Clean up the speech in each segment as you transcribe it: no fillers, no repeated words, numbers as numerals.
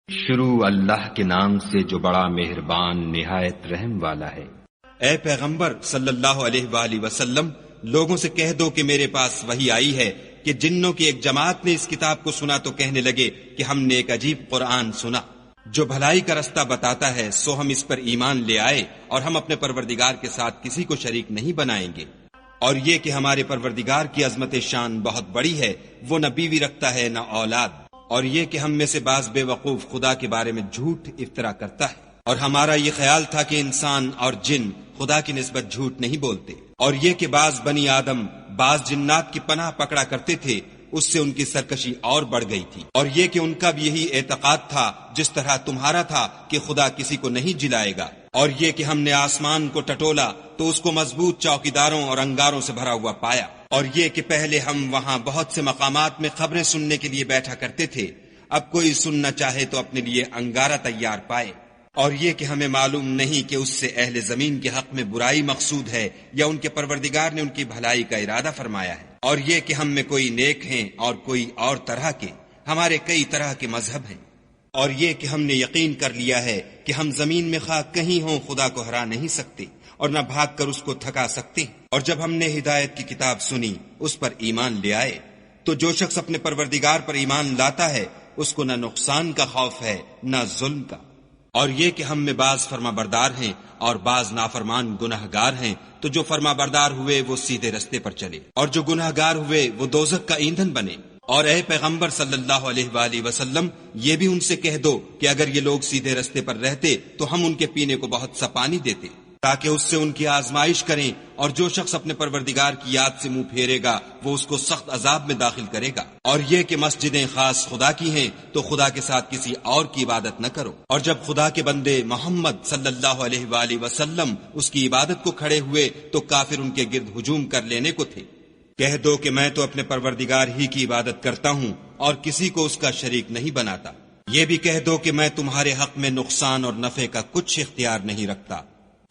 شروع اللہ کے نام سے جو بڑا مہربان نہایت رحم والا ہے۔ اے پیغمبر صلی اللہ علیہ وآلہ وسلم، لوگوں سے کہہ دو کہ میرے پاس وحی آئی ہے کہ جنوں کی ایک جماعت نے اس کتاب کو سنا تو کہنے لگے کہ ہم نے ایک عجیب قرآن سنا جو بھلائی کا رستہ بتاتا ہے، سو ہم اس پر ایمان لے آئے اور ہم اپنے پروردگار کے ساتھ کسی کو شریک نہیں بنائیں گے۔ اور یہ کہ ہمارے پروردگار کی عظمت شان بہت بڑی ہے، وہ نہ بیوی رکھتا ہے نہ اولاد، اور یہ کہ ہم میں سے بعض بے وقوف خدا کے بارے میں جھوٹ افطرا کرتا ہے، اور ہمارا یہ خیال تھا کہ انسان اور جن خدا کی نسبت جھوٹ نہیں بولتے، اور یہ کہ بعض بنی آدم بعض جنات کی پناہ پکڑا کرتے تھے، اس سے ان کی سرکشی اور بڑھ گئی تھی، اور یہ کہ ان کا بھی یہی اعتقاد تھا جس طرح تمہارا تھا کہ خدا کسی کو نہیں جلائے گا، اور یہ کہ ہم نے آسمان کو ٹٹولا تو اس کو مضبوط چوکیداروں اور انگاروں سے بھرا ہوا پایا، اور یہ کہ پہلے ہم وہاں بہت سے مقامات میں خبریں سننے کے لیے بیٹھا کرتے تھے، اب کوئی سننا چاہے تو اپنے لیے انگارہ تیار پائے، اور یہ کہ ہمیں معلوم نہیں کہ اس سے اہل زمین کے حق میں برائی مقصود ہے یا ان کے پروردگار نے ان کی بھلائی کا ارادہ فرمایا ہے، اور یہ کہ ہم میں کوئی نیک ہیں اور کوئی اور طرح کے، ہمارے کئی طرح کے مذہب ہیں، اور یہ کہ ہم نے یقین کر لیا ہے کہ ہم زمین میں خواہ کہیں ہوں خدا کو ہرا نہیں سکتے اور نہ بھاگ کر اس کو تھکا سکتے، اور جب ہم نے ہدایت کی کتاب سنی اس پر ایمان لے آئے، تو جو شخص اپنے پروردگار پر ایمان لاتا ہے اس کو نہ نقصان کا خوف ہے نہ ظلم کا، اور یہ کہ ہم میں بعض فرما بردار ہیں اور بعض نافرمان گناہگار ہیں، تو جو فرما بردار ہوئے وہ سیدھے رستے پر چلے اور جو گناہگار ہوئے وہ دوزخ کا ایندھن بنے۔ اور اے پیغمبر صلی اللہ علیہ وآلہ وسلم، یہ بھی ان سے کہہ دو کہ اگر یہ لوگ سیدھے رستے پر رہتے تو ہم ان کے پینے کو بہت سا پانی دیتے تاکہ اس سے ان کی آزمائش کریں، اور جو شخص اپنے پروردگار کی یاد سے منہ پھیرے گا وہ اس کو سخت عذاب میں داخل کرے گا، اور یہ کہ مسجدیں خاص خدا کی ہیں تو خدا کے ساتھ کسی اور کی عبادت نہ کرو، اور جب خدا کے بندے محمد صلی اللہ علیہ وآلہ وسلم اس کی عبادت کو کھڑے ہوئے تو کافر ان کے گرد ہجوم کر لینے کو تھے، کہہ دو کہ میں تو اپنے پروردگار ہی کی عبادت کرتا ہوں اور کسی کو اس کا شریک نہیں بناتا، یہ بھی کہہ دو کہ میں تمہارے حق میں نقصان اور نفع کا کچھ اختیار نہیں رکھتا،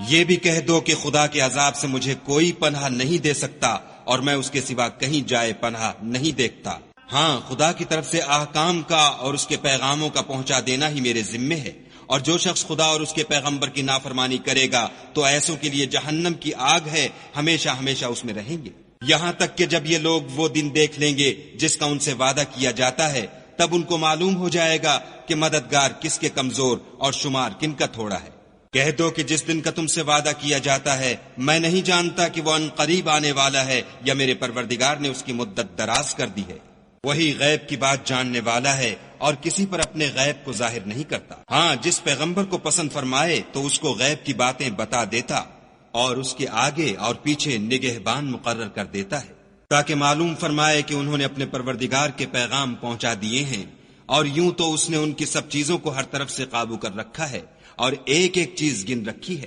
یہ بھی کہہ دو کہ خدا کے عذاب سے مجھے کوئی پناہ نہیں دے سکتا اور میں اس کے سوا کہیں جائے پناہ نہیں دیکھتا، ہاں خدا کی طرف سے احکام کا اور اس کے پیغاموں کا پہنچا دینا ہی میرے ذمے ہے، اور جو شخص خدا اور اس کے پیغمبر کی نافرمانی کرے گا تو ایسوں کے لیے جہنم کی آگ ہے، ہمیشہ ہمیشہ اس میں رہیں گے، یہاں تک کہ جب یہ لوگ وہ دن دیکھ لیں گے جس کا ان سے وعدہ کیا جاتا ہے، تب ان کو معلوم ہو جائے گا کہ مددگار کس کے کمزور اور شمار کن کا تھوڑا ہے۔ کہہ دو کہ جس دن کا تم سے وعدہ کیا جاتا ہے میں نہیں جانتا کہ وہ ان قریب آنے والا ہے یا میرے پروردگار نے اس کی مدت دراز کر دی ہے، وہی غیب کی بات جاننے والا ہے اور کسی پر اپنے غیب کو ظاہر نہیں کرتا، ہاں جس پیغمبر کو پسند فرمائے تو اس کو غیب کی باتیں بتا دیتا اور اس کے آگے اور پیچھے نگہبان مقرر کر دیتا ہے تاکہ معلوم فرمائے کہ انہوں نے اپنے پروردگار کے پیغام پہنچا دیے ہیں، اور یوں تو اس نے ان کی سب چیزوں کو ہر طرف سے قابو کر رکھا ہے اور ایک ایک چیز گن رکھی ہے۔